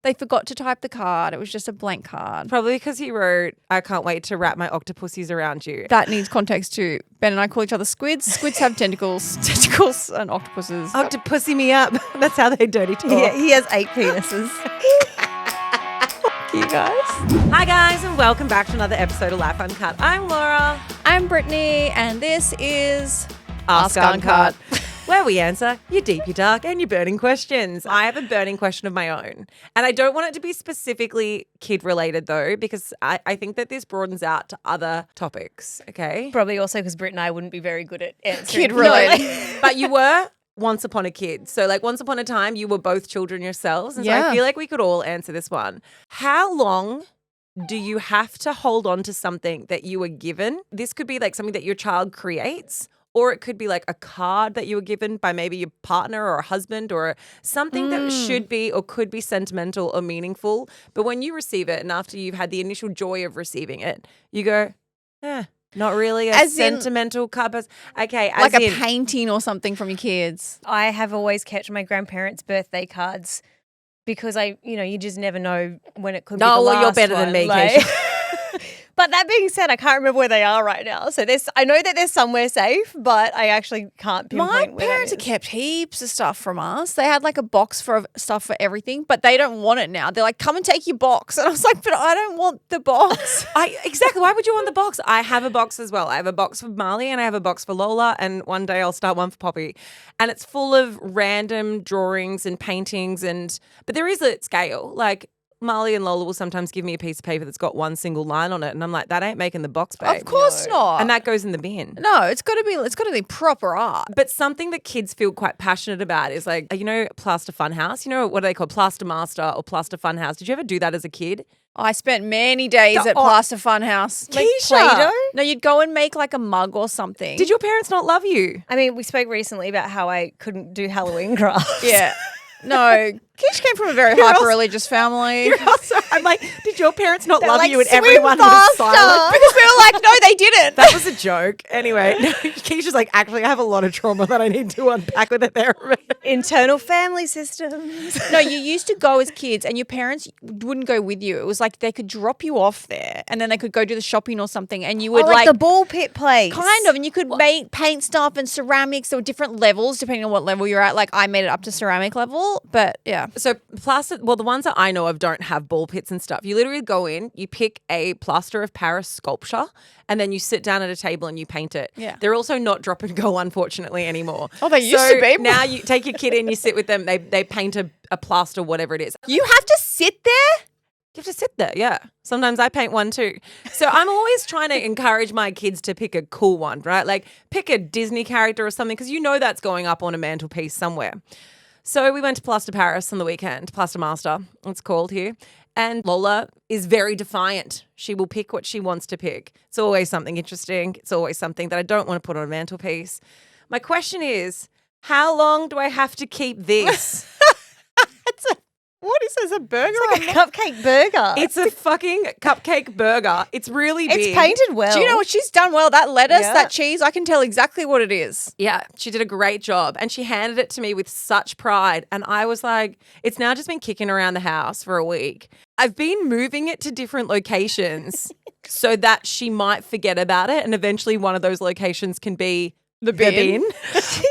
They forgot to type the card. It was just a blank card. Probably because he wrote, I can't wait to wrap my octopussies around you. That needs context too. Ben and I call each other squids. Squids have tentacles. Tentacles and octopuses. Octopussy me up. That's how they dirty talk. Yeah, he has 8 penises. You guys. Hi guys, and welcome back to another episode of Life Uncut. I'm Laura. I'm Brittany, and this is Ask Uncut, where we answer your deep, your dark, and your burning questions. I have a burning question of my own, and I don't want it to be specifically kid-related though, because I think that this broadens out to other topics, okay? Probably also because Britt and I wouldn't be very good at answering. Kid-related. But you were once upon a kid. So like once upon a time, you were both children yourselves. And so I feel like we could all answer this one. How long do you have to hold on to something that you were given? This could be like something that your child creates, or it could be like a card that you were given by maybe your partner or a husband or something that should be or could be sentimental or meaningful. But when you receive it and after you've had the initial joy of receiving it, you go, not really a sentimental card. Okay, like a painting or something from your kids. I have always kept my grandparents' birthday cards because you just never know when it could be the last well, you're better than me, Keisha. But that being said, I can't remember where they are right now. So I know that they're somewhere safe, but I actually can't pinpoint My where parents that have is. kept heaps of stuff from us. They had like a box for stuff for everything, but they don't want it now. They're like, come and take your box. And I was like, but I don't want the box. Exactly. Why would you want the box? I have a box as well. I have a box for Marley and I have a box for Lola, and one day I'll start one for Poppy. And it's full of random drawings and paintings, but there is a scale. Like Marley and Lola will sometimes give me a piece of paper that's got one single line on it, and I'm like, that ain't making the box, babe. Of course not. And that goes in the bin. No, it's got to be proper art. But something that kids feel quite passionate about is like, Plaster Funhouse. You know, what are they called? Plaster Master or Plaster Funhouse. Did you ever do that as a kid? I spent many days at Plaster Funhouse. Like Play-Doh? No, you'd go and make like a mug or something. Did your parents not love you? I mean, we spoke recently about how I couldn't do Halloween crafts. Yeah. No, Kish came from a very hyper-religious family. I'm like, did your parents not love like, you and swim everyone was silent? Because we were like, no, they didn't. That was a joke. Anyway, Keisha's like, actually, I have a lot of trauma that I need to unpack with a therapist. Internal family systems. No, you used to go as kids and your parents wouldn't go with you. It was like they could drop you off there and then they could go do the shopping or something and you would like the ball pit place. Kind of. And you could paint stuff and ceramics. There were different levels depending on what level you're at. Like I made it up to ceramic level, but yeah. So the ones that I know of don't have ball pits and stuff. You literally go in, you pick a plaster of Paris sculpture, and then you sit down at a table and you paint it. Yeah. They're also not drop and go, unfortunately, anymore. Oh, they used to be. Now you take your kid in, you sit with them, they paint a plaster, whatever it is. You have to sit there? You have to sit there, yeah. Sometimes I paint one too. So I'm always trying to encourage my kids to pick a cool one, right? Like pick a Disney character or something because you know that's going up on a mantelpiece somewhere. So we went to Plaster Paris on the weekend, Plaster Master, it's called here. And Lola is very defiant. She will pick what she wants to pick. It's always something interesting. It's always something that I don't want to put on a mantelpiece. My question is, how long do I have to keep this? What is this, a burger? It's like a cupcake burger. It's a fucking cupcake burger. It's really big. It's painted well. Do you know what she's done well? That lettuce, that cheese, I can tell exactly what it is. Yeah, she did a great job. And she handed it to me with such pride. And I was like, it's now just been kicking around the house for a week. I've been moving it to different locations so that she might forget about it. And eventually one of those locations can be the bin.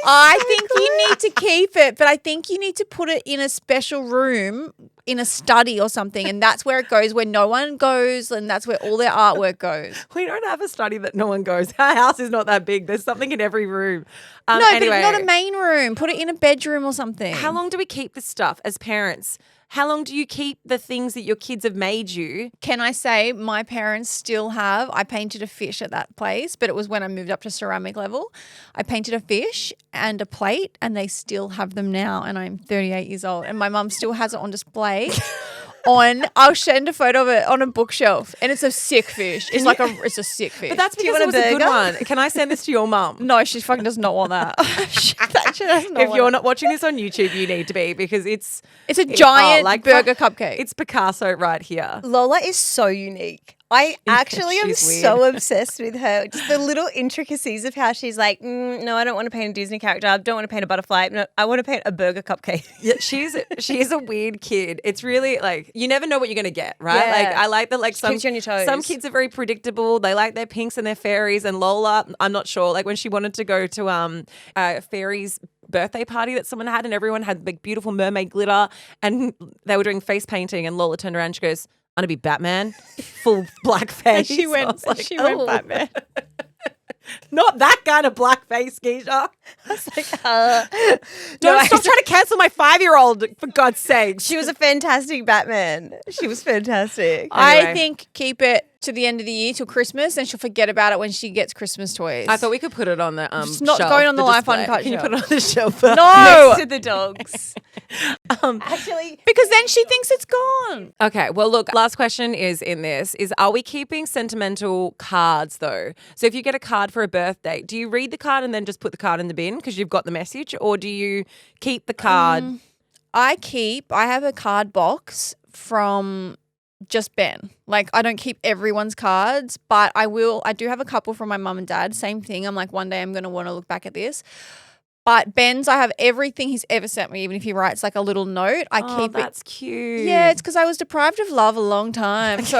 I think you need to keep it, but I think you need to put it in a special room in a study or something, and that's where it goes, where no one goes, and that's where all their artwork goes. We don't have a study that no one goes. Our house is not that big. There's something in every room. Anyway, but not a main room. Put it in a bedroom or something. How long do we keep this stuff as parents? How long do you keep the things that your kids have made you? Can I say my parents still have, I painted a fish at that place, but it was when I moved up to ceramic level. I painted a fish and a plate and they still have them now and I'm 38 years old and my mum still has it on display. I'll send a photo of it on a bookshelf and it's a sick fish. It's a sick fish. But that's because it was a good one. Can I send this to your mum? No, she fucking does not want that. If you're not watching this on YouTube, you need to be because it's a giant burger cupcake. It's Picasso right here. Lola is so unique. I actually am She's weird. so obsessed with her. Just the little intricacies of how she's like, no, I don't want to paint a Disney character. I don't want to paint a butterfly. No, I want to paint a burger cupcake. Yeah, she's a weird kid. It's really like you never know what you're gonna get, right? Yeah. Like I like that. Like She keeps you on your toes. some kids are very predictable. They like their pinks and their fairies. And Lola, I'm not sure. Like when she wanted to go to a fairy's birthday party that someone had, and everyone had like beautiful mermaid glitter, and they were doing face painting, and Lola turned around and she goes, "I'm gonna be Batman, full black face." She went Batman. Not that kind of blackface, Keisha. I was like, Don't stop trying to cancel my 5-year-old, for God's sake. She was a fantastic Batman. She was fantastic. I Anyway. think keep it to the end of the year till Christmas, and she'll forget about it when she gets Christmas toys. I thought we could put it on the It's not shelf, going on the Life display. Uncut Can you shelf. put it on the shelf? No, Next to the dogs. Actually, because then she thinks it's gone. Okay, well, look, last question is are we keeping sentimental cards, though? So if you get a card for a birthday, do you read the card and then just put the card in the bin because you've got the message, or do you keep the card? I have a card box from just Ben. Like I don't keep everyone's cards, but I do have a couple from my mum and dad. Same thing. I'm like, one day I'm going to want to look back at this. But Ben's, I have everything he's ever sent me, even if he writes like a little note. I keep it. That's cute. Yeah, it's because I was deprived of love a long time. So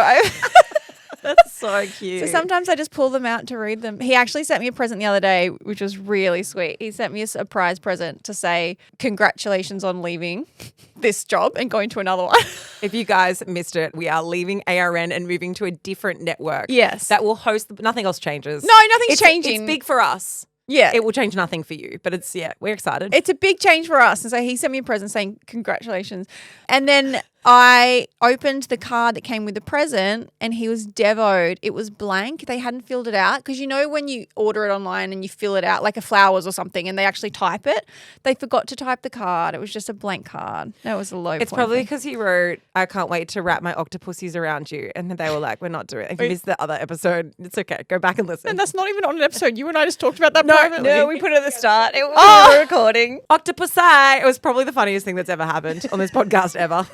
That's so cute. So sometimes I just pull them out to read them. He actually sent me a present the other day, which was really sweet. He sent me a surprise present to say, congratulations on leaving this job and going to another one. If you guys missed it, we are leaving ARN and moving to a different network. Yes. That will host, nothing else changes. No, nothing's changing. It's big for us. Yeah. It will change nothing for you, but we're excited. It's a big change for us. And so he sent me a present saying, congratulations. And then I opened the card that came with the present and he was devoed. It was blank. They hadn't filled it out. Because you know when you order it online and you fill it out like a flowers or something and they actually type it, they forgot to type the card. It was just a blank card. That was a low point. It's probably because he wrote, "I can't wait to wrap my octopussies around you." And they were like, "We're not doing it." If you missed the other episode, it's okay. Go back and listen. And that's not even on an episode. You and I just talked about that privately. no, we put it at the start. It was a recording. Octopussy. It was probably the funniest thing that's ever happened on this podcast ever.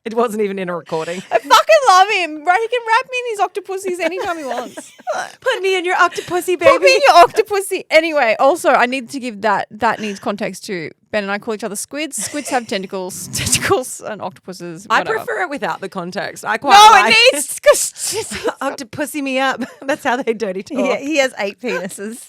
It wasn't even in a recording. I fucking love him. Right, he can wrap me in his octopussies anytime he wants. Put me in your octopussy, baby. Put me in your octopussy. Anyway, also I need to give that needs context too. Ben and I call each other squids. Squids have tentacles and octopuses. I whatever. prefer it without the context. I quite No, like it needs because octopussy me up. That's how they dirty talk. He has 8 penises.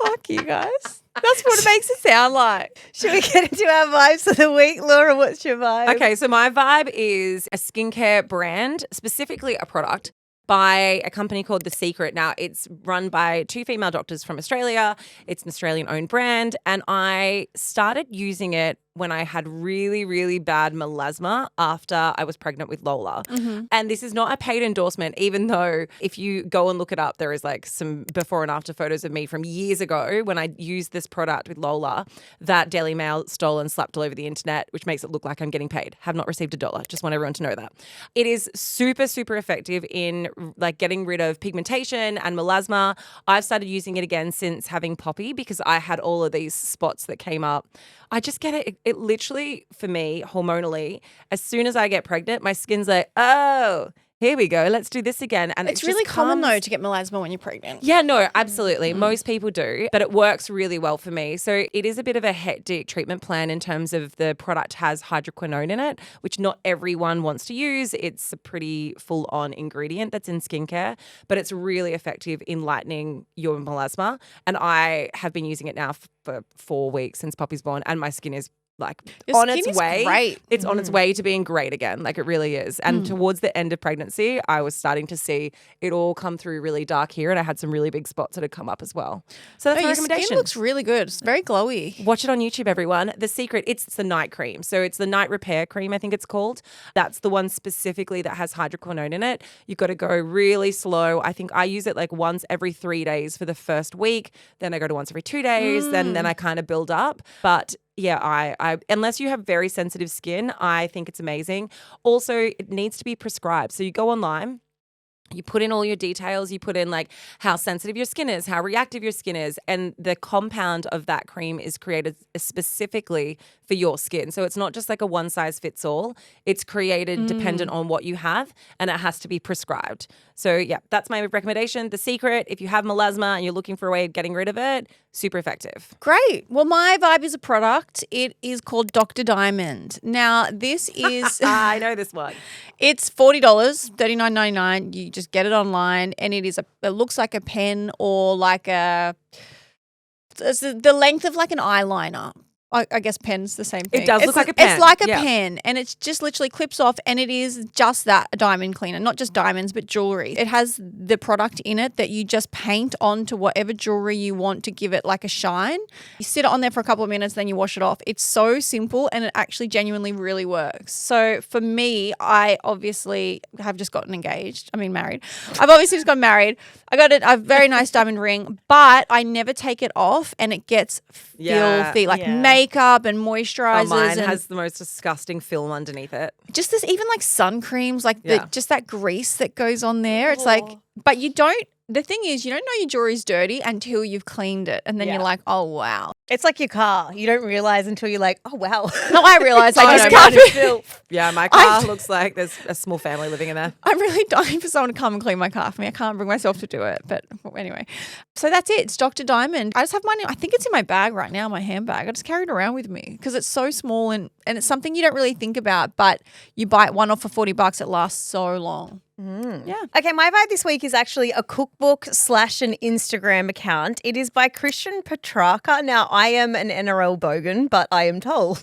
fuck you guys. That's what it makes it sound like. Should we get into our vibes of the week? Laura, what's your vibe? Okay, so my vibe is a skincare brand, specifically a product by a company called The Secret. Now, it's run by 2 female doctors from Australia. It's an Australian-owned brand, and I started using it when I had really, really bad melasma after I was pregnant with Lola. Mm-hmm. And this is not a paid endorsement, even though if you go and look it up, there is like some before and after photos of me from years ago when I used this product with Lola that Daily Mail stole and slapped all over the internet, which makes it look like I'm getting paid. Have not received $1. Just want everyone to know that. It is super, super effective in like getting rid of pigmentation and melasma. I've started using it again since having Poppy because I had all of these spots that came up. I just get it. It literally, for me, hormonally, as soon as I get pregnant, my skin's like, oh, here we go. Let's do this again. And It's it really just common comes- though to get melasma when you're pregnant. Yeah, no, absolutely. Most people do, but it works really well for me. So it is a bit of a hectic treatment plan in terms of the product has hydroquinone in it, which not everyone wants to use. It's a pretty full-on ingredient that's in skincare, but it's really effective in lightening your melasma. And I have been using it now for 4 weeks since Poppy's born, and my skin is like Your on skin its is way. great. It's on its way to being great again. Like it really is. And towards the end of pregnancy, I was starting to see it all come through really dark here, and I had some really big spots that had come up as well. So that's No, my your recommendation. skin looks really good. It's very glowy. Watch it on YouTube, everyone. The Secret, it's the night cream. So it's the night repair cream, I think it's called. That's the one specifically that has hydroquinone in it. You've got to go really slow. I think I use it like once every 3 days for the first week. Then I go to once every 2 days. Then I kind of build up. But yeah, I unless you have very sensitive skin, I think it's amazing. Also, it needs to be prescribed. So you go online, you put in all your details, you put in like how sensitive your skin is, how reactive your skin is, and the compound of that cream is created specifically for your skin. So it's not just like a one size fits all. It's created dependent on what you have, and it has to be prescribed. So yeah, that's my recommendation. The Secret, if you have melasma and you're looking for a way of getting rid of it, super effective. Great. Well, my vibe is a product. It is called Dr. Diamond. Now, this is I know this one. It's $40, $39.99. You just get it online, and it looks like a pen or like it's the length of like an eyeliner. I guess pen's the same thing. It does look like a pen. It's like a pen, and it's just literally clips off, and it is just that, a diamond cleaner. Not just diamonds, but jewelry. It has the product in it that you just paint onto whatever jewelry you want to give it like a shine. You sit it on there for a couple of minutes, then you wash it off. It's so simple, and it actually genuinely really works. So for me, I obviously have just gotten married. I've obviously just got married. I got a very nice diamond ring, but I never take it off, and it gets filthy, makeup and moisturizers. Mine has the most disgusting film underneath it. Just this, even like sun creams, like just that grease that goes on there. It's like, but you don't. The thing is, you don't know your jewelry's dirty until you've cleaned it, and then you're like, oh wow. It's like your car. You don't realize until you're like, oh wow. No, I realize. I just can't. can't. Yeah, my car looks like there's a small family living in there. I'm really dying for someone to come and clean my car for me. I can't bring myself to do it. But anyway, so that's it. It's Dr. Diamond. I just have mine. I think it's in my bag right now, my handbag. I just carry it around with me because it's so small and it's something you don't really think about. But you buy one off for $40. It lasts so long. Yeah. Okay, my vibe this week is actually a cookbook / an Instagram account. It is by Christian Petrarca. Now, I am an NRL bogan, but I am told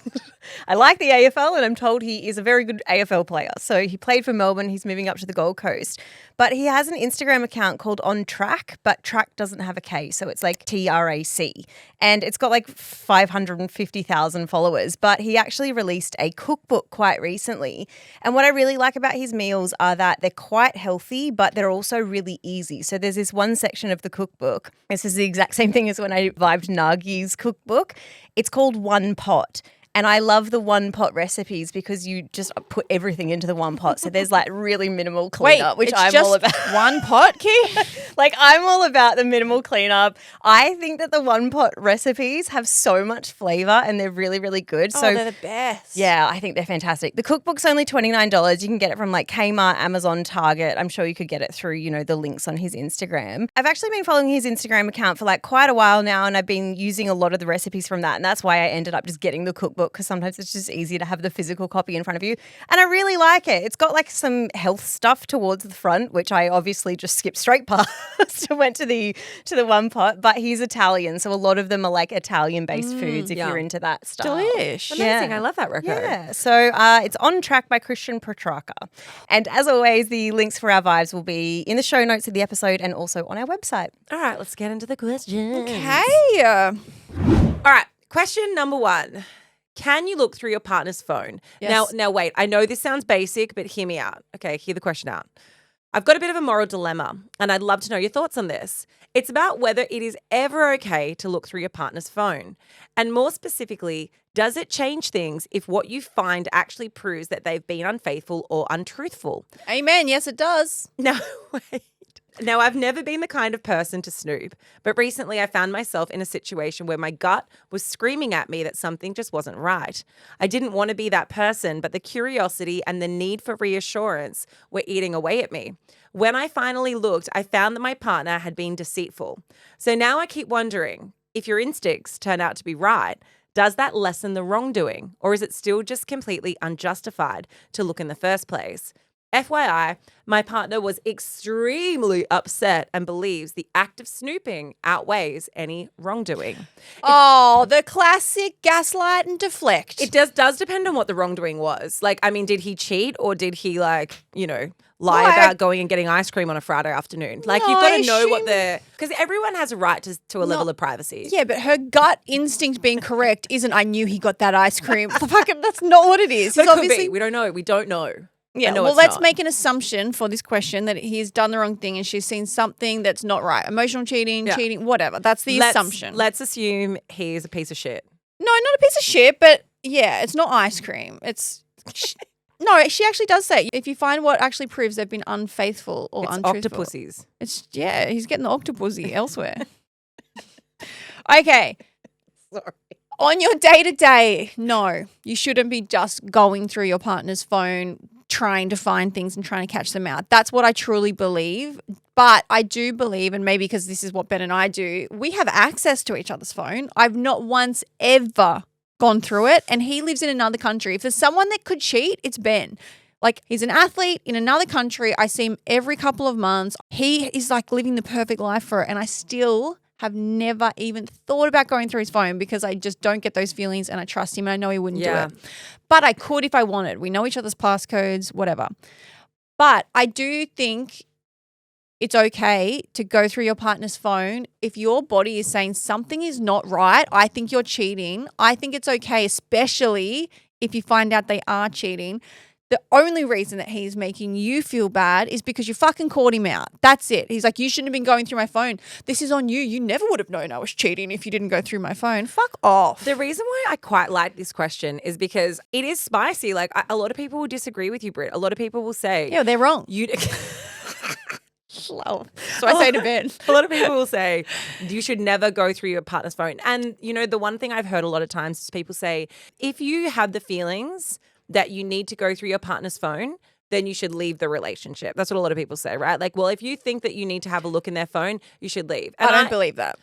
I like the AFL, and I'm told he is a very good AFL player. So he played for Melbourne. He's moving up to the Gold Coast. But he has an Instagram account called On Track, but track doesn't have a K. So it's like TRAC. And it's got like 550,000 followers. But he actually released a cookbook quite recently. And what I really like about his meals are that they're quite healthy, but they're also really easy. So there's this one section of the cookbook. This is the exact same thing as when I vibed Nagi's cookbook. It's called One Pot. And I love the one pot recipes because you just put everything into the one pot. So there's like really minimal cleanup, which I'm all about. One pot, Key? Like I'm all about the minimal cleanup. I think that the one pot recipes have so much flavor and they're really, really good. So they're the best. Yeah, I think they're fantastic. The cookbook's only $29. You can get it from like Kmart, Amazon, Target. I'm sure you could get it through, the links on his Instagram. I've actually been following his Instagram account for like quite a while now, and I've been using a lot of the recipes from that. And that's why I ended up just getting the cookbook, because sometimes it's just easier to have the physical copy in front of you. And I really like it. It's got like some health stuff towards the front, which I obviously just skipped straight past and went to the one pot. But he's Italian, so a lot of them are like Italian-based foods if you're into that stuff. Delish. Amazing. Yeah. I love that record. Yeah. So it's On Track by Christian Petrarca. And as always, the links for our vibes will be in the show notes of the episode and also on our website. All right, let's get into the questions. Okay. All right, question number 1. Can you look through your partner's phone? Yes. Now wait, I know this sounds basic, but hear me out. Okay, hear the question out. I've got a bit of a moral dilemma, and I'd love to know your thoughts on this. It's about whether it is ever okay to look through your partner's phone. And more specifically, does it change things if what you find actually proves that they've been unfaithful or untruthful? Amen. Yes, it does. No, wait. Now, I've never been the kind of person to snoop, but recently I found myself in a situation where my gut was screaming at me that something just wasn't right. I didn't want to be that person, but the curiosity and the need for reassurance were eating away at me. When I finally looked, I found that my partner had been deceitful. So now I keep wondering, if your instincts turn out to be right, does that lessen the wrongdoing, or is it still just completely unjustified to look in the first place? FYI, my partner was extremely upset and believes the act of snooping outweighs any wrongdoing. Oh, the classic gaslight and deflect. It does depend on what the wrongdoing was. Like, I mean, did he cheat or did he lie about going and getting ice cream on a Friday afternoon? Like, you've got to know what because everyone has a right to a level of privacy. Yeah, but her gut instinct being correct isn't, I knew he got that ice cream. That's not what it is. But it could be. We don't know. We don't know. Yeah, well, let's make an assumption for this question that he's done the wrong thing and she's seen something that's not right. Emotional cheating, cheating, whatever. That's the assumption. Let's assume he's a piece of shit. No, not a piece of shit, but yeah, it's not ice cream. No, she actually does say, if you find what actually proves they've been unfaithful or untruthful. Octopussies. He's getting the octopusy elsewhere. Okay. Sorry. On your day-to-day, no, you shouldn't be just going through your partner's phone, trying to find things and trying to catch them out. That's what I truly believe. But I do believe, and maybe because this is what Ben and I do, we have access to each other's phone. I've not once ever gone through it, and he lives in another country. If there's someone that could cheat, it's Ben. Like, he's an athlete in another country. I see him every couple of months. He is like living the perfect life for it, and I still have never even thought about going through his phone because I just don't get those feelings, and I trust him and I know he wouldn't do it. But I could if I wanted. We know each other's passcodes, whatever. But I do think it's okay to go through your partner's phone. If your body is saying something is not right, I think you're cheating. I think it's okay, especially if you find out they are cheating. The only reason that he's making you feel bad is because you fucking caught him out. That's it. He's like, you shouldn't have been going through my phone. This is on you. You never would have known I was cheating if you didn't go through my phone. Fuck off. The reason why I quite like this question is because it is spicy. Like, a lot of people will disagree with you, Britt. A lot of people will say, yeah, they're wrong. You. Slow. So I say to Ben. A lot of people will say you should never go through your partner's phone. And, you know, the one thing I've heard a lot of times is people say, if you have the feelings that you need to go through your partner's phone, then you should leave the relationship. That's what a lot of people say, right? Like, well, if you think that you need to have a look in their phone, you should leave. And I don't believe that.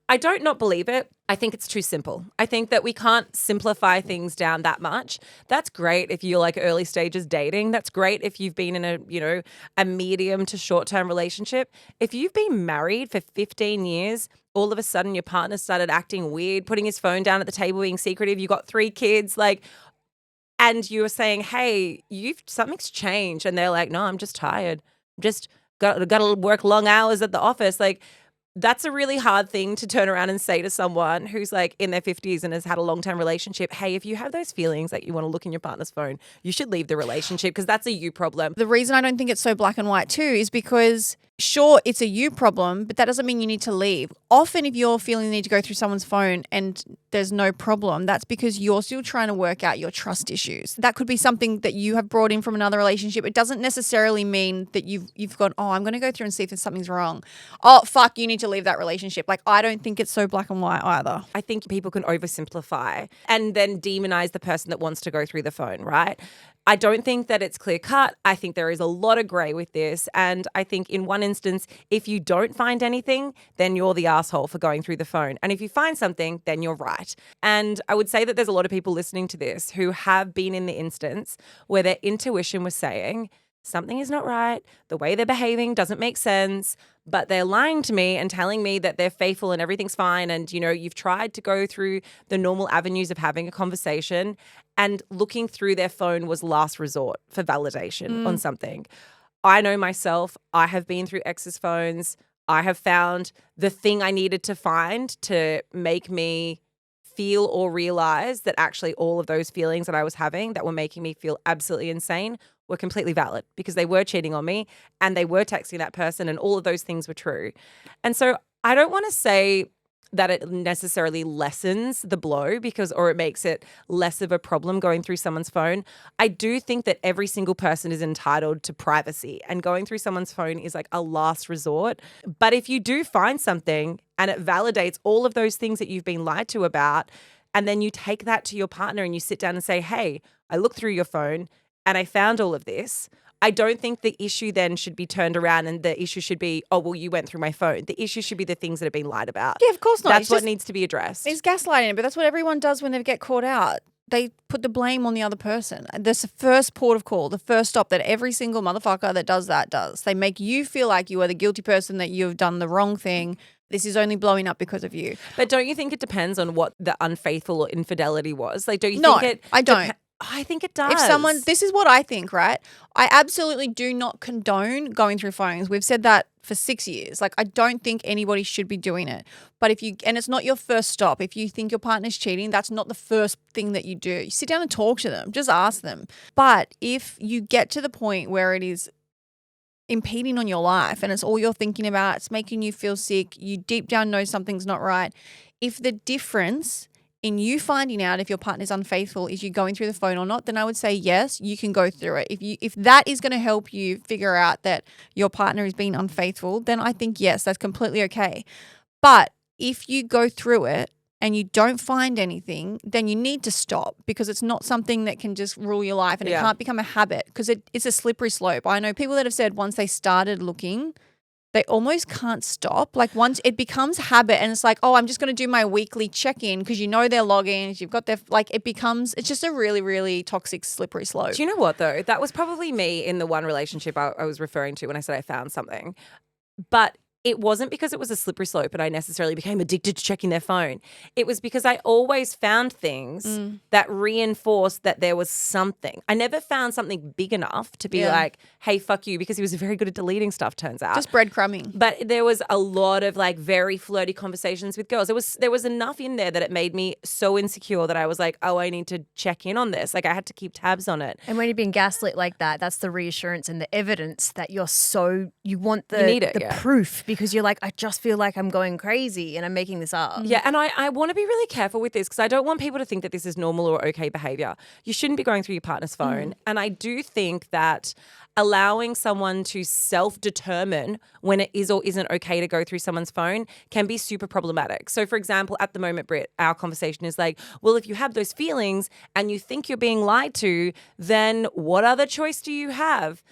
I don't not believe it. I think it's too simple. I think that we can't simplify things down that much. That's great if you're like early stages dating. That's great if you've been in a, you know, a medium to short-term relationship. If you've been married for 15 years, all of a sudden your partner started acting weird, putting his phone down at the table, being secretive, you got 3 kids, like, and you were saying, hey, something's changed. And they're like, no, I'm just tired. Just got to work long hours at the office. Like, that's a really hard thing to turn around and say to someone who's like in their 50s and has had a long-term relationship. Hey, if you have those feelings that you want to look in your partner's phone, you should leave the relationship because that's a you problem. The reason I don't think it's so black and white too is because sure, it's a you problem, but that doesn't mean you need to leave. Often if you're feeling the need to go through someone's phone and there's no problem, that's because you're still trying to work out your trust issues. That could be something that you have brought in from another relationship. It doesn't necessarily mean that you've gone, oh, I'm going to go through and see if something's wrong. Oh, fuck, you need to leave that relationship. Like, I don't think it's so black and white either. I think people can oversimplify and then demonize the person that wants to go through the phone, right? I don't think that it's clear cut. I think there is a lot of grey with this. And I think in one instance, if you don't find anything, then you're the asshole for going through the phone. And if you find something, then you're right. And I would say that there's a lot of people listening to this who have been in the instance where their intuition was saying, something is not right. The way they're behaving doesn't make sense, but they're lying to me and telling me that they're faithful and everything's fine. And, you know, you've tried to go through the normal avenues of having a conversation, and looking through their phone was last resort for validation on something. I know myself, I have been through exes' phones. I have found the thing I needed to find to make me feel or realize that actually all of those feelings that I was having that were making me feel absolutely insane were completely valid because they were cheating on me and they were texting that person and all of those things were true. And so I don't want to say that it necessarily lessens the blow or it makes it less of a problem going through someone's phone. I do think that every single person is entitled to privacy and going through someone's phone is like a last resort. But if you do find something and it validates all of those things that you've been lied to about, and then you take that to your partner and you sit down and say, hey, I looked through your phone and I found all of this. I don't think the issue then should be turned around and the issue should be, oh, well, you went through my phone. The issue should be the things that have been lied about. Yeah, of course not. That's what needs to be addressed. It's gaslighting, but that's what everyone does when they get caught out. They put the blame on the other person. That's the first port of call, the first stop that every single motherfucker that does that does. They make you feel like you are the guilty person, that you've done the wrong thing. This is only blowing up because of you. But don't you think it depends on what the unfaithful or infidelity was? Like, don't you No, think it? I don't. I think it does. If someone, this is what I think, right? I absolutely do not condone going through phones. We've said that for 6 years. Like, I don't think anybody should be doing it. But and it's not your first stop. If you think your partner's cheating, that's not the first thing that you do. You sit down and talk to them. Just ask them. But if you get to the point where it is impeding on your life and it's all you're thinking about, it's making you feel sick, you deep down know something's not right. If the difference in you finding out if your partner's unfaithful is you going through the phone or not, then I would say yes, you can go through it. If that is going to help you figure out that your partner is being unfaithful, then I think yes, that's completely okay. But if you go through it and you don't find anything, then you need to stop, because it's not something that can just rule your life, and it can't become a habit, because it's a slippery slope. I know people that have said once they started looking, they almost can't stop. Like once it becomes habit and it's like, oh, I'm just going to do my weekly check-in, because you know their logins, you've got their, like it's just a really, really toxic slippery slope. Do you know what though? That was probably me in the one relationship I was referring to when I said I found something. But it wasn't because it was a slippery slope and I necessarily became addicted to checking their phone. It was because I always found things that reinforced that there was something. I never found something big enough to be like, hey, fuck you, because he was very good at deleting stuff, turns out. Just breadcrumbing. But there was a lot of like very flirty conversations with girls. There was enough in there that it made me so insecure that I was like, oh, I need to check in on this. Like I had to keep tabs on it. And when you're being gaslit like that, that's the reassurance and the evidence that you want You need it, the proof, because you're like, I just feel like I'm going crazy and I'm making this up. Yeah, and I want to be really careful with this, because I don't want people to think that this is normal or okay behavior. You shouldn't be going through your partner's phone. And I do think that allowing someone to self-determine when it is or isn't okay to go through someone's phone can be super problematic. So, for example, at the moment, Britt, our conversation is like, well, if you have those feelings and you think you're being lied to, then what other choice do you have?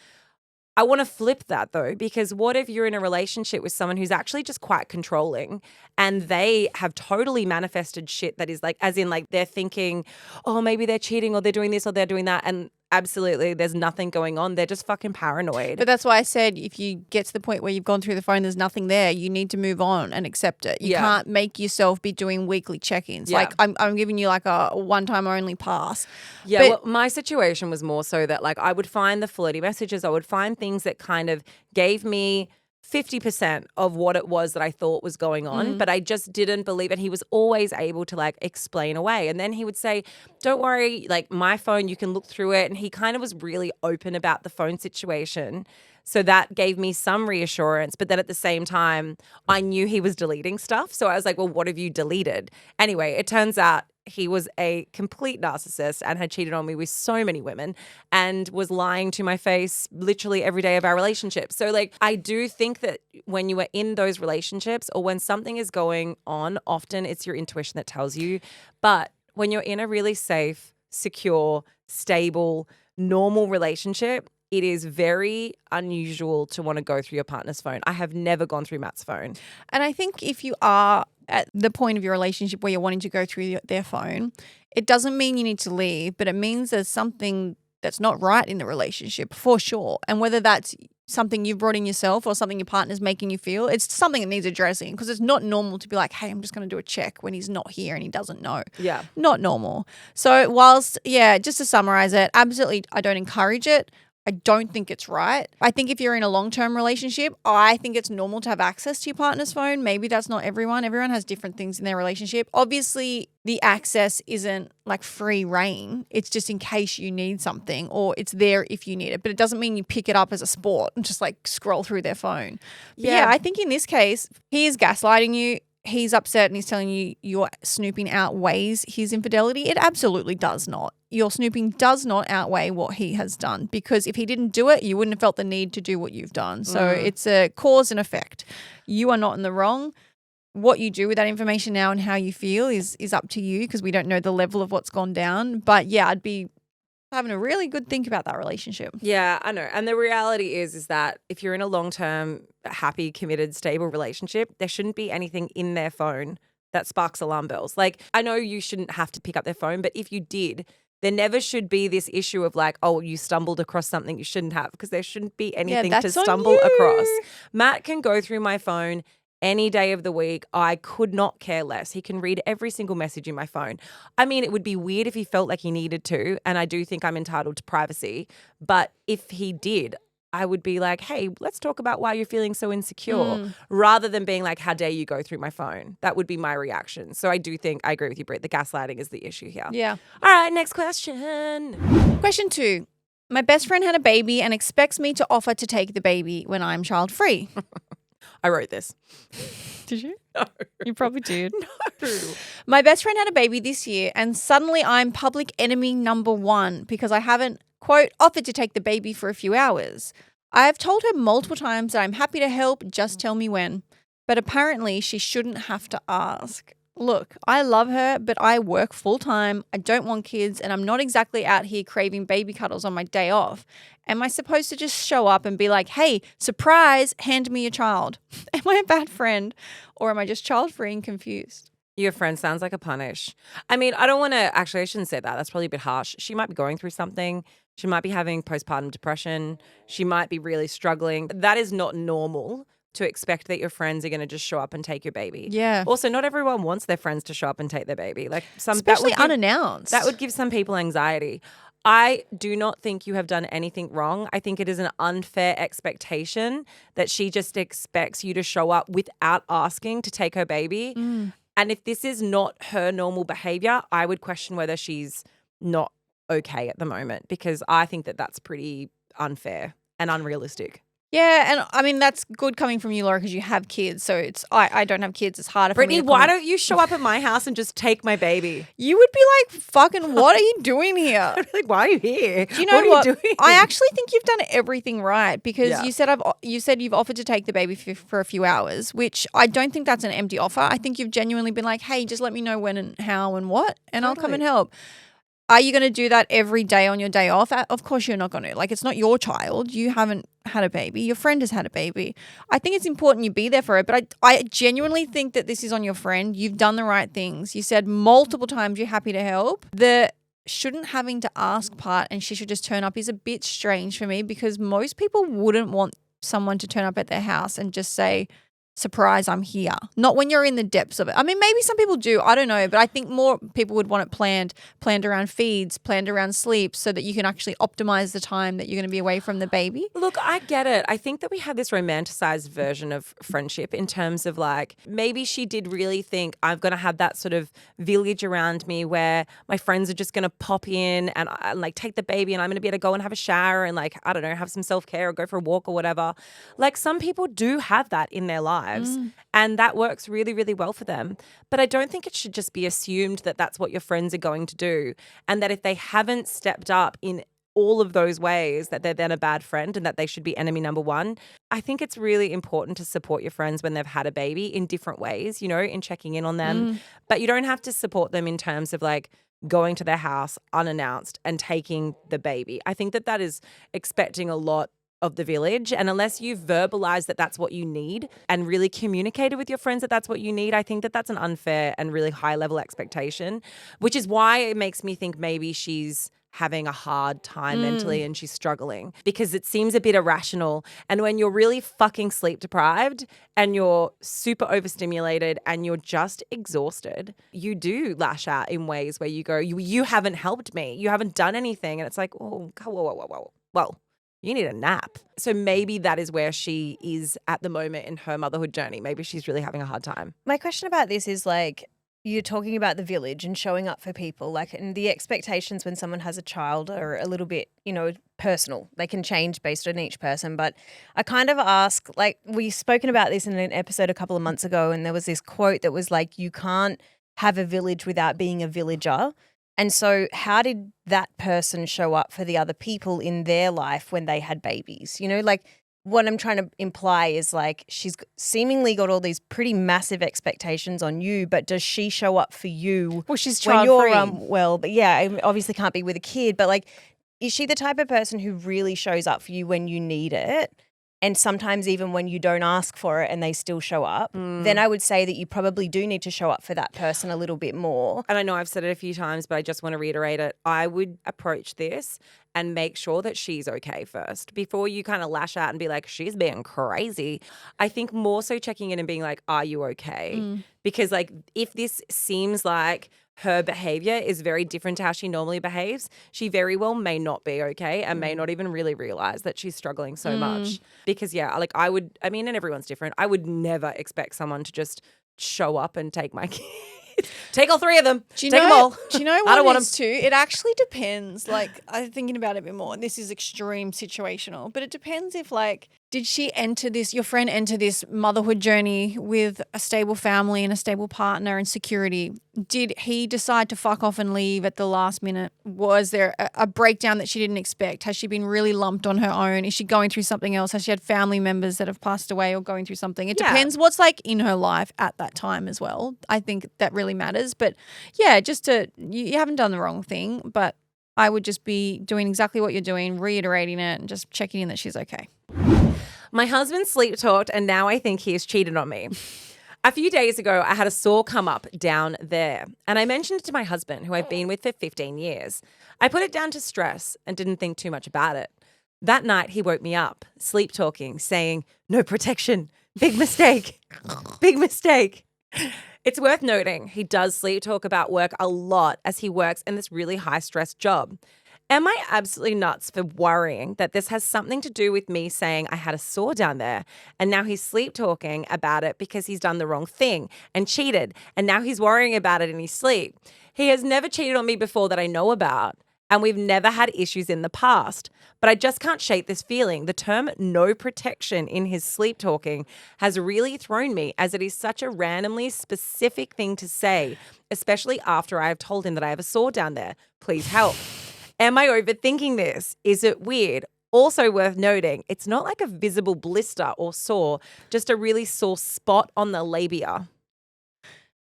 I want to flip that though, because what if you're in a relationship with someone who's actually just quite controlling and they have totally manifested shit that is like, as in like they're thinking, oh, maybe they're cheating or they're doing this or they're doing that. And absolutely, there's nothing going on. They're just fucking paranoid. But that's why I said if you get to the point where you've gone through the phone, there's nothing there, you need to move on and accept it. You can't make yourself be doing weekly check-ins. Like I'm giving you like a one-time only pass. Yeah, well, my situation was more so that like I would find the flirty messages, I would find things that kind of gave me 50% of what it was that I thought was going on, but I just didn't believe it. He was always able to like explain away. And then he would say, don't worry, like my phone, you can look through it. And he kind of was really open about the phone situation. So that gave me some reassurance. But then at the same time, I knew he was deleting stuff. So I was like, well, what have you deleted? Anyway, it turns out he was a complete narcissist and had cheated on me with so many women and was lying to my face literally every day of our relationship. So like, I do think that when you are in those relationships or when something is going on, often it's your intuition that tells you. But when you're in a really safe, secure, stable, normal relationship, it is very unusual to want to go through your partner's phone. I have never gone through Matt's phone. And I think if you are at the point of your relationship where you're wanting to go through their phone, it doesn't mean you need to leave, but it means there's something that's not right in the relationship for sure. And whether that's something you've brought in yourself or something your partner's making you feel, it's something that needs addressing, because it's not normal to be like, hey, I'm just going to do a check when he's not here and he doesn't know. Yeah. Not normal. So whilst, just to summarize it, absolutely I don't encourage it. I don't think it's right. I think if you're in a long-term relationship, I think it's normal to have access to your partner's phone. Maybe that's not everyone. Everyone has different things in their relationship. Obviously, the access isn't like free reign. It's just in case you need something, or it's there if you need it. But it doesn't mean you pick it up as a sport and just like scroll through their phone. Yeah, I think in this case, he is gaslighting you. He's upset and he's telling you your snooping outweighs his infidelity. It absolutely does not. Your snooping does not outweigh what he has done, because if he didn't do it, you wouldn't have felt the need to do what you've done. So it's a cause and effect. You are not in the wrong. What you do with that information now and how you feel is up to you, because we don't know the level of what's gone down. But yeah, I'd be having a really good think about that relationship. Yeah, I know. And the reality is that if you're in a long-term, happy, committed, stable relationship, there shouldn't be anything in their phone that sparks alarm bells. Like, I know you shouldn't have to pick up their phone, but if you did, there never should be this issue of like, oh, you stumbled across something you shouldn't have, because there shouldn't be anything to stumble across. Matt can go through my phone any day of the week. I could not care less. He can read every single message in my phone. I mean, it would be weird if he felt like he needed to, and I do think I'm entitled to privacy. But if he did, I would be like, hey, let's talk about why you're feeling so insecure, rather than being like, how dare you go through my phone? That would be my reaction. So I do think, I agree with you, Britt, the gaslighting is the issue here. Yeah. All right, next question. Question 2. My best friend had a baby and expects me to offer to take the baby when I'm child-free. I wrote this. Did you? No. You probably did. No. My best friend had a baby this year, and suddenly I'm public enemy number 1 because I haven't, quote, offered to take the baby for a few hours. I have told her multiple times that I'm happy to help, just tell me when. But apparently she shouldn't have to ask. look, I love her, but I work full time. I don't want kids, and I'm not exactly out here craving baby cuddles on my day off. Am I supposed to just show up and be like, hey, surprise, hand me your child? Am I a bad friend, or am I just child free and confused? Your friend sounds like a punish. I mean, I don't want to actually, I shouldn't say that. That's probably a bit harsh. She might be going through something. She might be having postpartum depression. She might be really struggling. That is not normal to expect that your friends are going to just show up and take your baby. Yeah. Also, not everyone wants their friends to show up and take their baby. Like Especially unannounced. That would give some people anxiety. I do not think you have done anything wrong. I think it is an unfair expectation that she just expects you to show up without asking to take her baby. And if this is not her normal behavior, I would question whether she's not okay at the moment, because I think that that's pretty unfair and unrealistic. Yeah, and I mean, that's good coming from you, Laura, because you have kids. So I don't have kids. It's harder for me Brittany, to why don't you show up at my house and just take my baby? You would be like, fucking, what are you doing here? Like, why are you here? Do you know what? Are you doing? I actually think you've done everything right, because Yeah. you said you've offered to take the baby for a few hours, which I don't think that's an empty offer. I think you've genuinely been like, hey, just let me know when and how and what, and I'll come and help. Are you going to do that every day on your day off? Of course you're not going to. Like, it's not your child. You haven't had a baby. Your friend has had a baby. I think it's important you be there for it, but I genuinely think that this is on your friend. You've done the right things. You said multiple times you're happy to help. The shouldn't having to ask part and she should just turn up is a bit strange for me, because most people wouldn't want someone to turn up at their house and just say, surprise, I'm here. Not when you're in the depths of it. I mean, maybe some people do. I don't know. But I think more people would want it planned around feeds, planned around sleep, so that you can actually optimize the time that you're going to be away from the baby. Look, I get it. I think that we have this romanticized version of friendship in terms of like, maybe she did really think I'm going to have that sort of village around me where my friends are just going to pop in and like take the baby, and I'm going to be able to go and have a shower and like, I don't know, have some self-care or go for a walk or whatever. Like, some people do have that in their lives. And that works really, really well for them. But I don't think it should just be assumed that that's what your friends are going to do, and that if they haven't stepped up in all of those ways, that they're then a bad friend and that they should be enemy number one. I think it's really important to support your friends when they've had a baby in different ways, you know, in checking in on them. But you don't have to support them in terms of like going to their house unannounced and taking the baby. I think that that is expecting a lot of the village. And unless you verbalize that that's what you need and really communicated with your friends that that's what you need, I think that that's an unfair and really high level expectation, which is why it makes me think maybe she's having a hard time mentally and she's struggling, because it seems a bit irrational. And when you're really fucking sleep deprived and you're super overstimulated and you're just exhausted, you do lash out in ways where you go, you haven't helped me. You haven't done anything. And it's like, oh, whoa. Well, you need a nap. So maybe that is where she is at the moment in her motherhood journey. Maybe she's really having a hard time. My question about this is like, you're talking about the village and showing up for people, like, and the expectations when someone has a child are a little bit, you know, personal. They can change based on each person. But I kind of ask, like, we've spoken about this in an episode a couple of months ago, and there was this quote that was like, you can't have a village without being a villager. And so how did that person show up for the other people in their life when they had babies? You know, like, what I'm trying to imply is like, she's seemingly got all these pretty massive expectations on you, but does she show up for you? Well, she's when child-free. you're well, but yeah, I obviously can't be with a kid, but like, is she the type of person who really shows up for you when you need it? And sometimes even when you don't ask for it and they still show up, then I would say that you probably do need to show up for that person a little bit more. And I know I've said it a few times, but I just want to reiterate it. I would approach this and make sure that she's okay first before you kind of lash out and be like, she's being crazy. I think more so checking in and being like, are you okay? Because like, if this seems like her behavior is very different to how she normally behaves, she very well may not be okay and may not even really realize that she's struggling so much. Because yeah, like and everyone's different. I would never expect someone to just show up and take my kids. Take all three of them. Take them all. Do you know what I don't it want is too? It actually depends. Like, I'm thinking about it a bit more. And this is extreme situational, but it depends if like Did she enter this, your friend enter this motherhood journey with a stable family and a stable partner and security? Did he decide to fuck off and leave at the last minute? Was there a breakdown that she didn't expect? Has she been really lumped on her own? Is she going through something else? Has she had family members that have passed away or going through something? It depends what's like in her life at that time as well. I think that really matters. But yeah, you haven't done the wrong thing, but I would just be doing exactly what you're doing, reiterating it and just checking in that she's okay. My husband sleep talked and now I think he has cheated on me. A few days ago, I had a sore come up down there and I mentioned it to my husband, who I've been with for 15 years. I put it down to stress and didn't think too much about it. That night, he woke me up, sleep talking, saying, "No protection. Big mistake. Big mistake." It's worth noting he does sleep talk about work a lot as he works in this really high stress job. Am I absolutely nuts for worrying that this has something to do with me saying I had a sore down there and now he's sleep talking about it because he's done the wrong thing and cheated and now he's worrying about it in his sleep? He has never cheated on me before that I know about and we've never had issues in the past, but I just can't shake this feeling. The term no protection in his sleep talking has really thrown me as it is such a randomly specific thing to say, especially after I have told him that I have a sore down there. Please help. Am I overthinking this? Is it weird? Also worth noting, it's not like a visible blister or sore, just a really sore spot on the labia.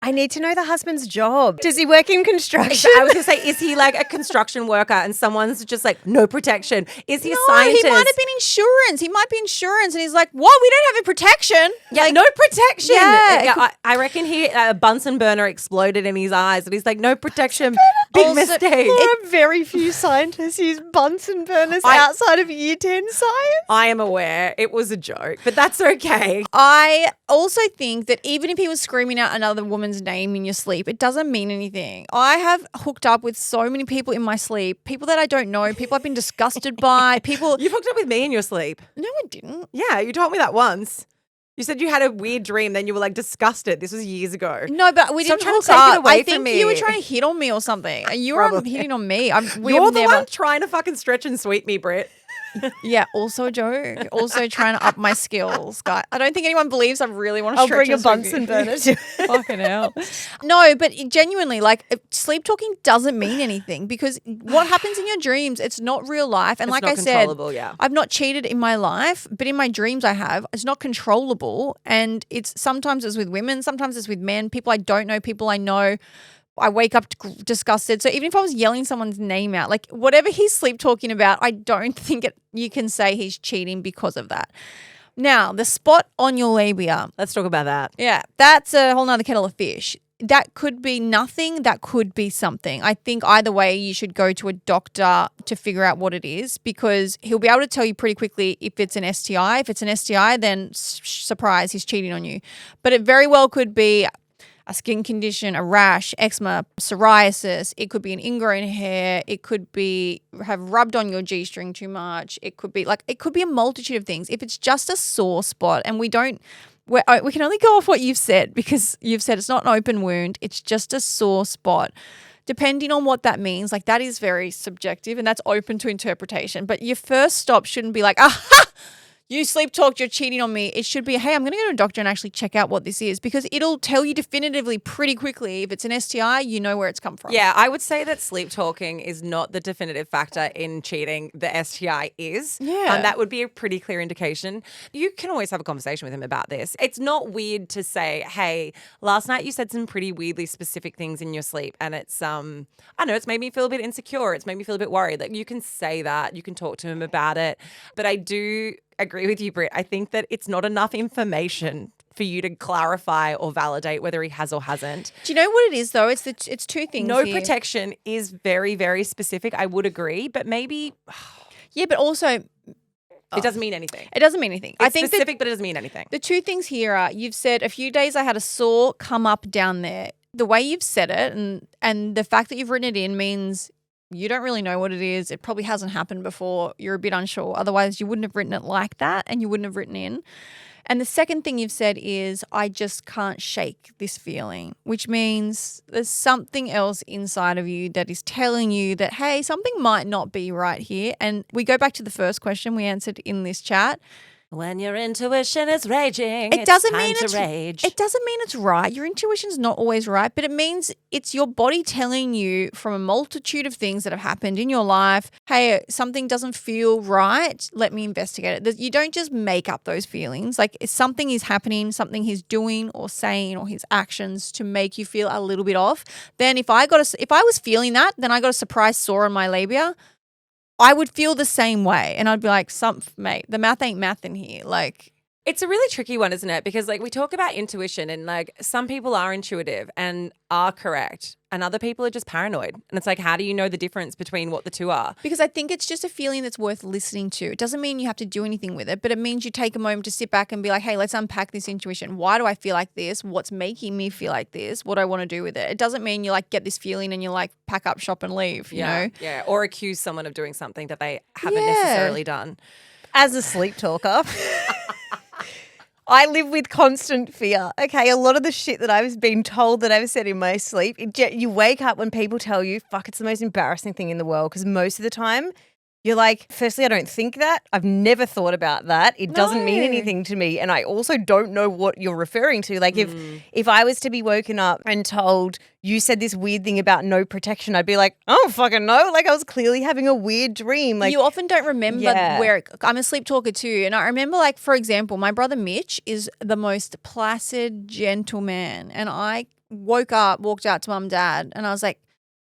I need to know the husband's job. Does he work in construction? I was going to say, is he like a construction worker and someone's just like, no protection? Is he a scientist? He might have been insurance. He might be insurance. And he's like, what? We don't have a protection. Yeah, like, no protection. Yeah. I reckon a Bunsen burner exploded in his eyes and he's like, no protection. Big mistake. There are very few scientists use Bunsen burners outside of year 10 science. I am aware. It was a joke, but that's okay. I also think that even if he was screaming out another woman's name in your sleep, it doesn't mean anything. I have hooked up with so many people in my sleep, people that I don't know, people I've been disgusted by, people. You've hooked up with me in your sleep. No, I didn't. Yeah, you told me that once. You said you had a weird dream, then you were like disgusted. This was years ago. No, but we Stop didn't trying hook to take it up. away I from think me. you were trying to hit on me or something. You were hitting on me. You're the one trying to fucking stretch and sweep me, Britt. Yeah, also a joke. Also trying to up my skills, guys. I don't think anyone believes I really want to I'll stretch bring a Bunsen burner to Fucking hell. No, but genuinely, like, sleep talking doesn't mean anything because what happens in your dreams, it's not real life. And it's like not I said, yeah. I've not cheated in my life, but in my dreams I have. It's not controllable. And sometimes it's with women, sometimes it's with men, people I don't know, people I know. I wake up disgusted. So even if I was yelling someone's name out, like whatever he's sleep talking about, I don't think you can say he's cheating because of that. Now, the spot on your labia. Let's talk about that. Yeah, that's a whole nother kettle of fish. That could be nothing. That could be something. I think either way, you should go to a doctor to figure out what it is because he'll be able to tell you pretty quickly if it's an STI. If it's an STI, then surprise, he's cheating on you. But it very well could be a skin condition, a rash, eczema, psoriasis. It could be an ingrown hair. It could be have rubbed on your G-string too much. It could be a multitude of things. If it's just a sore spot and we can only go off what you've said because you've said it's not an open wound. It's just a sore spot. Depending on what that means, like that is very subjective and that's open to interpretation. But your first stop shouldn't be like, aha! You sleep talked, you're cheating on me. It should be, hey, I'm going to go to a doctor and actually check out what this is because it'll tell you definitively pretty quickly. If it's an STI, you know where it's come from. Yeah, I would say that sleep talking is not the definitive factor in cheating. The STI is. Yeah. That would be a pretty clear indication. You can always have a conversation with him about this. It's not weird to say, hey, last night you said some pretty weirdly specific things in your sleep and it's, I don't know, it's made me feel a bit insecure. It's made me feel a bit worried. Like you can say that. You can talk to him about it. But I do agree with you, Britt. I think that it's not enough information for you to clarify or validate whether he has or hasn't. Do you know what it is though? It's two things. No here. protection is very, very specific. I would agree, but maybe Yeah, but also it doesn't mean anything. It doesn't mean anything. It's I think specific, but it doesn't mean anything. The two things here are you've said a few days I had a sore come up down there. The way you've said it and the fact that you've written it in means you don't really know what it is. It probably hasn't happened before. You're a bit unsure. Otherwise, you wouldn't have written it like that and you wouldn't have written in. And the second thing you've said is, I just can't shake this feeling, which means there's something else inside of you that is telling you that, hey, something might not be right here. And we go back to the first question we answered in this chat. When your intuition is raging, It doesn't mean it's time to rage. It doesn't mean it's right. Your intuition's not always right, but it means it's your body telling you from a multitude of things that have happened in your life, hey, something doesn't feel right. Let me investigate it. You don't just make up those feelings. Like if something is happening, something he's doing or saying or his actions to make you feel a little bit off. Then if I was feeling that, then I got a surprise sore on my labia, I would feel the same way. And I'd be like, mate, the math ain't math in here. Like, it's a really tricky one, isn't it? Because like we talk about intuition and like some people are intuitive and are correct and other people are just paranoid. And it's like, how do you know the difference between what the two are? Because I think it's just a feeling that's worth listening to. It doesn't mean you have to do anything with it, but it means you take a moment to sit back and be like, hey, let's unpack this intuition. Why do I feel like this? What's making me feel like this? What do I want to do with it? It doesn't mean you like get this feeling and you like pack up shop and leave, you know? Yeah. Or accuse someone of doing something that they haven't necessarily done. As a sleep talker, I live with constant fear. Okay, a lot of the shit that I've been told that I've said in my sleep, you wake up when people tell you, fuck, it's the most embarrassing thing in the world because most of the time you're like, firstly, I don't think that. I've never thought about that. It doesn't mean anything to me. And I also don't know what you're referring to. Like if I was to be woken up and told you said this weird thing about no protection, I'd be like, I don't fucking know. Like I was clearly having a weird dream. Like you often don't remember I'm a sleep talker too. And I remember like, for example, my brother Mitch is the most placid, gentle man. And I woke up, walked out to mum and dad and I was like,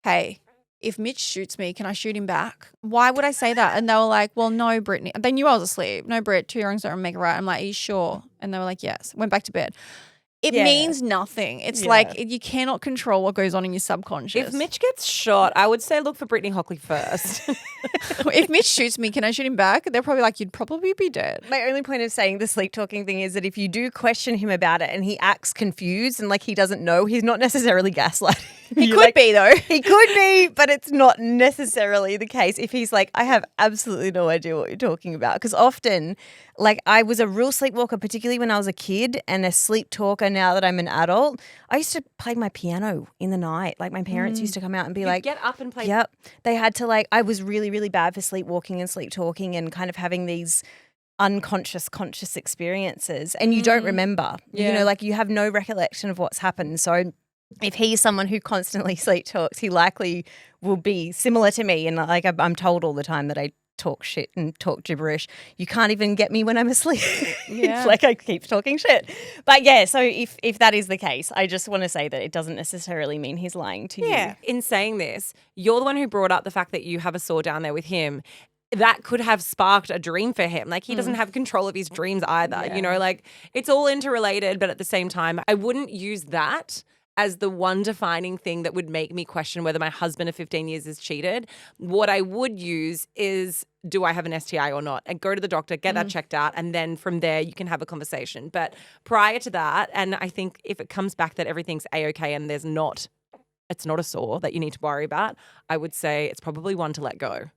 hey, if Mitch shoots me, can I shoot him back? Why would I say that? And they were like, well, no, Brittany. They knew I was asleep. No, Britt, 2 wrongs don't make a right. I'm like, are you sure? And they were like, yes. Went back to bed. It means nothing. It's like you cannot control what goes on in your subconscious. If Mitch gets shot, I would say look for Brittany Hockley first. If Mitch shoots me, can I shoot him back? They're probably like, you'd probably be dead. My only point of saying the sleep talking thing is that if you do question him about it and he acts confused and like he doesn't know, he's not necessarily gaslighting. He could be though. He could be, but it's not necessarily the case. If he's like, I have absolutely no idea what you're talking about. Because often, like I was a real sleepwalker, particularly when I was a kid and a sleep talker now that I'm an adult. I used to play my piano in the night. Like my parents used to come out and be like, get up and play. Yep. They had to like, I was really, really bad for sleepwalking and sleep talking and kind of having these unconscious, conscious experiences. And you don't remember, you know, like you have no recollection of what's happened. So if he's someone who constantly sleep talks, he likely will be similar to me. And like I'm told all the time that I talk shit and talk gibberish. You can't even get me when I'm asleep. It's like I keep talking shit. But yeah, so if that is the case, I just want to say that it doesn't necessarily mean he's lying to you. Yeah. In saying this, you're the one who brought up the fact that you have a saw down there with him. That could have sparked a dream for him. Like he doesn't have control of his dreams either. You know, like it's all interrelated, but at the same time, I wouldn't use that as the one defining thing that would make me question whether my husband of 15 years is cheated. What I would use is, do I have an STI or not? And go to the doctor, get that checked out, and then from there you can have a conversation. But prior to that, and I think if it comes back that everything's A-okay and it's not a sore that you need to worry about, I would say it's probably one to let go.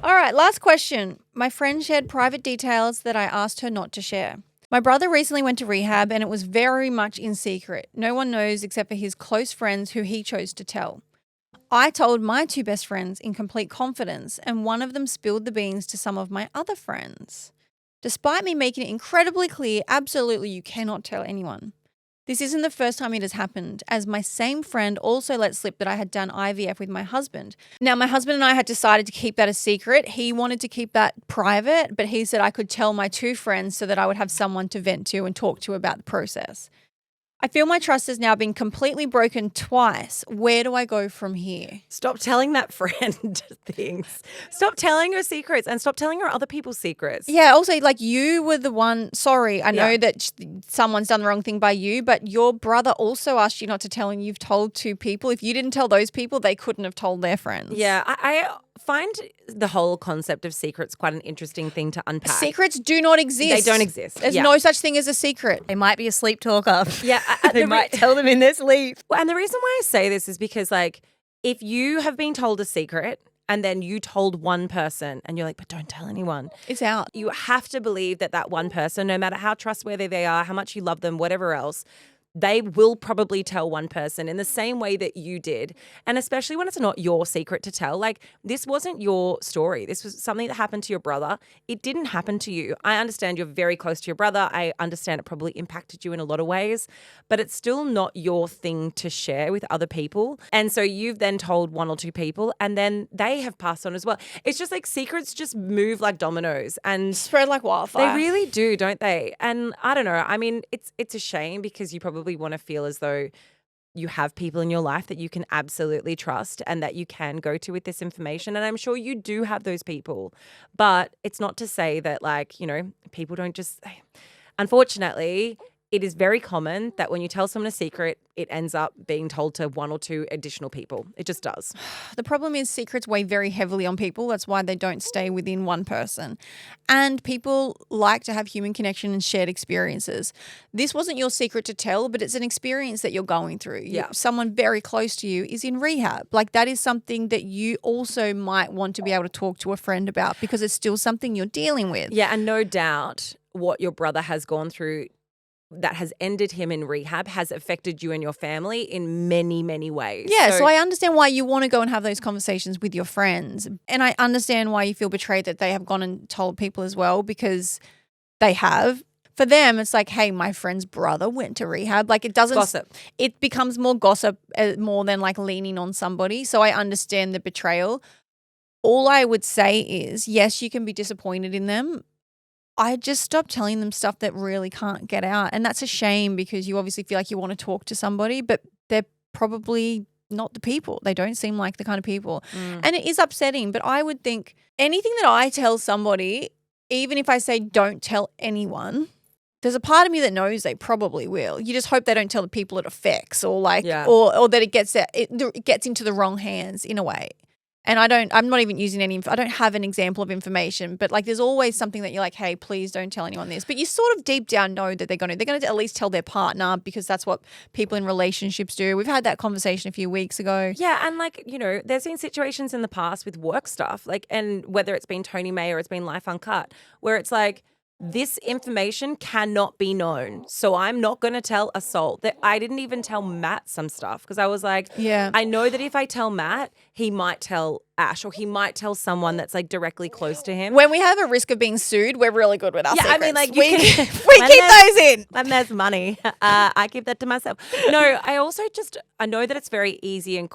All right, last question. My friend shared private details that I asked her not to share. My brother recently went to rehab and it was very much in secret. No one knows except for his close friends who he chose to tell. I told my 2 best friends in complete confidence and one of them spilled the beans to some of my other friends. Despite me making it incredibly clear, absolutely you cannot tell anyone. This isn't the first time it has happened, as my same friend also let slip that I had done IVF with my husband. Now, my husband and I had decided to keep that a secret. He wanted to keep that private, but he said I could tell my 2 friends so that I would have someone to vent to and talk to about the process. I feel my trust has now been completely broken twice. Where do I go from here? Stop telling that friend things. Stop telling her secrets and stop telling her other people's secrets. Yeah, also, like you were the one, sorry, I know that someone's done the wrong thing by you, but your brother also asked you not to tell and you've told 2 people. If you didn't tell those people, they couldn't have told their friends. Yeah, I find the whole concept of secrets quite an interesting thing to unpack. Secrets do not exist. They don't exist. There's no such thing as a secret. They might be a sleep talker. Yeah. They might tell them in their sleep. Well, and the reason why I say this is because, like, if you have been told a secret and then you told one person and you're like, but don't tell anyone. It's out. You have to believe that that one person, no matter how trustworthy they are, how much you love them, whatever else, they will probably tell one person in the same way that you did. And especially when it's not your secret to tell. Like, this wasn't your story. This was something that happened to your brother. It didn't happen to you. I understand you're very close to your brother. I understand it probably impacted you in a lot of ways, but it's still not your thing to share with other people. And so you've then told one or two people, and then they have passed on as well. It's just like secrets just move like dominoes and Spread like wildfire. they really do, don't they? And I don't know. I mean, it's a shame because you probably want to feel as though you have people in your life that you can absolutely trust and that you can go to with this information. And I'm sure you do have those people. But it's not to say that, like, you know, people don't just – unfortunately – it is very common that when you tell someone a secret, it ends up being told to one or two additional people. It just does. The problem is secrets weigh very heavily on people. That's why they don't stay within one person. And people like to have human connection and shared experiences. This wasn't your secret to tell, but it's an experience that you're going through. Someone very close to you is in rehab. Like, that is something that you also might want to be able to talk to a friend about because it's still something you're dealing with. Yeah, and no doubt what your brother has gone through that has ended him in rehab has affected you and your family in many, many ways. Yeah, so I understand why you want to go and have those conversations with your friends. And I understand why you feel betrayed that they have gone and told people as well, because they have. For them, it's like, hey, my friend's brother went to rehab. Like, it doesn't – gossip. It becomes more gossip more than like leaning on somebody. So I understand the betrayal. All I would say is, yes, you can be disappointed in them. I just stopped telling them stuff that really can't get out. And that's a shame because you obviously feel like you want to talk to somebody, but they're probably not the people. They don't seem like the kind of people. And it is upsetting, but I would think anything that I tell somebody, even if I say don't tell anyone, there's a part of me that knows they probably will. You just hope they don't tell the people it affects or like, or that it gets into the wrong hands in a way. And I'm not even using I don't have an example of information, but like there's always something that you're like, hey, please don't tell anyone this. But you sort of deep down know that they're going to at least tell their partner because that's what people in relationships do. We've had that conversation a few weeks ago. Yeah. And like, you know, there's been situations in the past with work stuff, like, and whether it's been Tony May or it's been Life Uncut, where it's like, this information cannot be known. So I'm not going to tell a soul. That I didn't even tell Matt some stuff because I was like, I know that if I tell Matt, he might tell Ash or he might tell someone that's like directly close to him. When we have a risk of being sued, we're really good with our secrets. I mean, like we keep those in. When there's money, I keep that to myself. No, I know that it's very easy and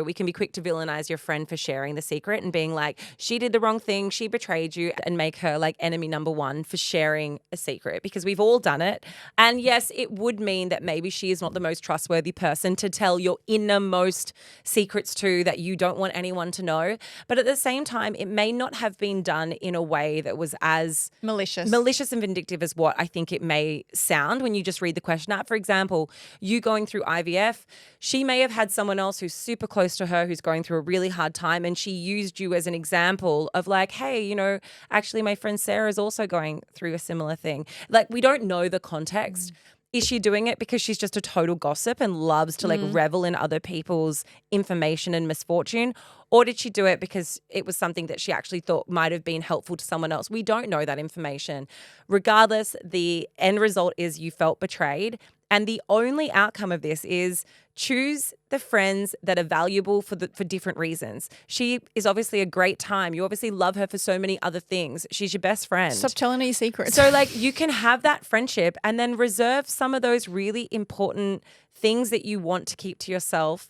we can be quick to villainize your friend for sharing the secret and being like, she did the wrong thing, she betrayed you, and make her like enemy number one for sharing a secret because we've all done it. And yes, it would mean that maybe she is not the most trustworthy person to tell your innermost secrets to that you don't want anyone to know. But at the same time, it may not have been done in a way that was as malicious and vindictive as what I think it may sound when you just read the question out. For example, you going through IVF, she may have had someone else who's super close to her who's going through a really hard time, and she used you as an example of like, hey, you know, actually my friend Sarah is also going through a similar thing. Like, we don't know the context. Is she doing it because she's just a total gossip and loves to like revel in other people's information and misfortune? Or did she do it because it was something that she actually thought might have been helpful to someone else? We don't know that information. Regardless, the end result is you felt betrayed. And the only outcome of this is choose the friends that are valuable for different reasons. She is obviously a great time. You obviously love her for so many other things. She's your best friend. Stop telling her your secrets. So like you can have that friendship and then reserve some of those really important things that you want to keep to yourself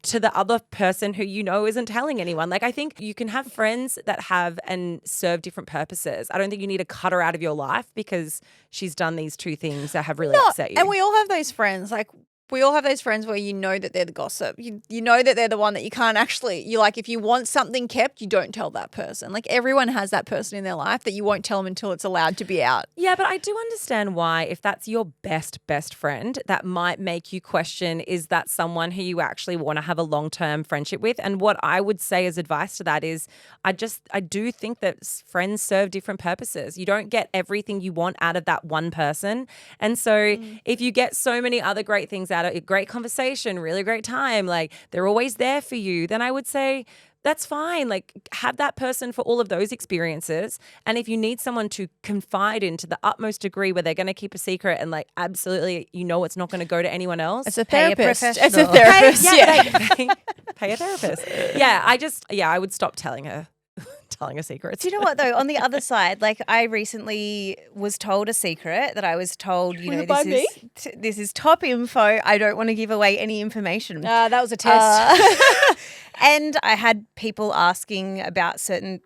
to the other person who you know isn't telling anyone. Like, I think you can have friends that have and serve different purposes. I don't think you need to cut her out of your life because she's done these two things that have really upset you. And we all have those friends. Like, we all have those friends where you know that they're the gossip. You know that they're the one that you can't you're like, if you want something kept, you don't tell that person. Like, everyone has that person in their life that you won't tell them until it's allowed to be out. Yeah, but I do understand why, if that's your best friend, that might make you question, is that someone who you actually want to have a long-term friendship with? And what I would say as advice to that is I do think that friends serve different purposes. You don't get everything you want out of that one person. And so if you get so many other great things out of a great conversation, really great time, like they're always there for you, then I would say that's fine. Like, have that person for all of those experiences. And if you need someone to confide in to the utmost degree where they're going to keep a secret and like absolutely, it's not going to go to anyone else. It's a Pay a therapist. It's a professional. therapist. Pay a therapist. Yeah, I would stop telling her secrets. Do you know what though? On the other side, like I recently was told a secret that I was told, this is top info. I don't want to give away any information. That was a test. And I had people asking about certain.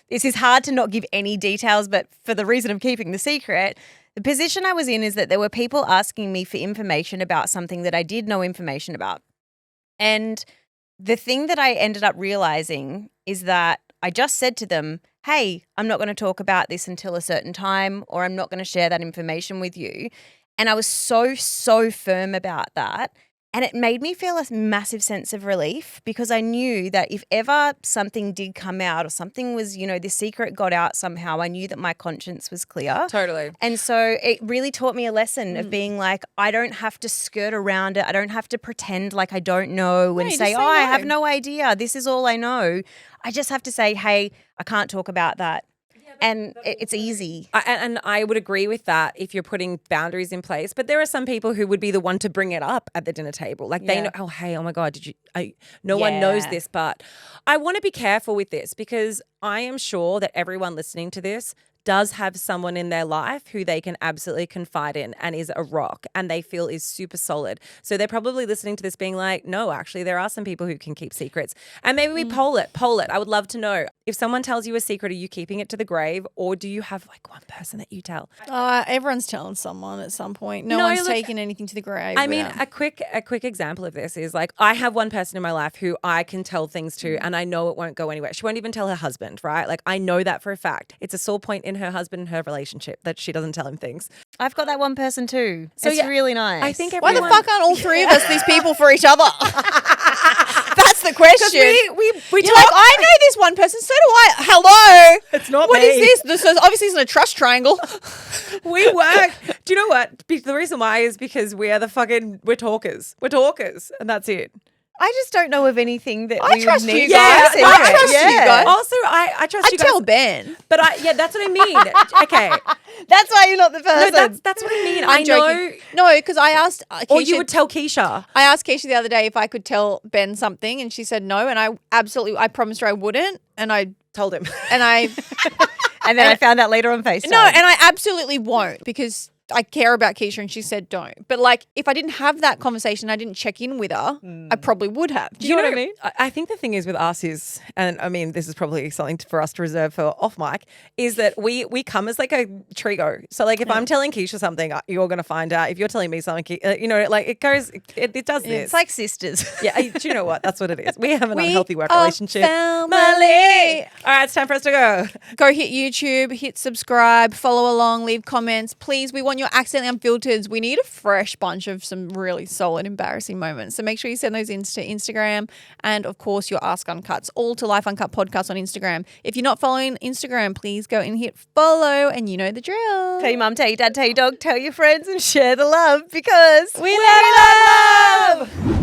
This is hard to not give any details, but for the reason of keeping the secret, the position I was in is that there were people asking me for information about something that I did know information about. And the thing that I ended up realizing is that I just said to them, hey, I'm not going to talk about this until a certain time, or I'm not going to share that information with you. And I was so firm about that. And it made me feel a massive sense of relief because I knew that if ever something did come out or something was, this secret got out somehow, I knew that my conscience was clear. Totally. And so it really taught me a lesson of being like, I don't have to skirt around it. I don't have to pretend like I don't know and say, I have no idea. This is all I know. I just have to say, hey, I can't talk about that. And it's easy. And I would agree with that if you're putting boundaries in place. But there are some people who would be the one to bring it up at the dinner table. Like they know, oh my God, no one knows this. But I want to be careful with this because I am sure that everyone listening to this does have someone in their life who they can absolutely confide in and is a rock and they feel is super solid. So they're probably listening to this being like, no, actually, there are some people who can keep secrets. And maybe we poll it. I would love to know. If someone tells you a secret, are you keeping it to the grave or do you have like one person that you tell? Everyone's telling someone at some point. No one's taking anything to the grave. I mean, a quick example of this is like I have one person in my life who I can tell things to and I know it won't go anywhere. She won't even tell her husband, right? Like I know that for a fact. It's a sore point in her husband and her relationship that she doesn't tell him things. I've got that one person too. So it's really nice. I think why the fuck aren't all three of us these people for each other? That's the question. We You're like, I know this one person, so do I. Hello. It's not What me. is this? This obviously isn't a trust triangle. We work. Do you know what? The reason why is because we're talkers. We're talkers and that's it. I just don't know of anything that I we trust would need. you guys. to I trust you guys. Also, I trust you guys. I tell Ben. But that's what I mean. Okay. That's why you're not the person. No, that's what I mean. I'm joking. No, because I asked Keisha. Or you would tell Keisha. I asked Keisha the other day if I could tell Ben something and she said no. And I promised her I wouldn't. And I told him. And I. And then I found out later on FaceTime. No, and I absolutely won't because I care about Keisha and she said don't. But like if I didn't have that conversation, I didn't check in with her, I probably would have. Do you know what I mean? I think the thing is with us is, and I mean this is probably something for us to reserve for off mic, is that we come as like a trio. So like if I'm telling Keisha something, you're going to find out. If you're telling me something, like it goes, it does this. It's like sisters. Yeah, do you know what? That's what it is. We have an unhealthy work are relationship. Family. All right, it's time for us to go. Go hit YouTube, hit subscribe, follow along, leave comments. Please, we want your accidentally unfiltered. We need a fresh bunch of some really solid, embarrassing moments. So make sure you send those in to Instagram and, of course, your Ask Uncuts, all to Life Uncut Podcast on Instagram. If you're not following Instagram, please go and hit follow and you know the drill. Tell your mum, tell your dad, tell your dog, tell your friends and share the love because we love love.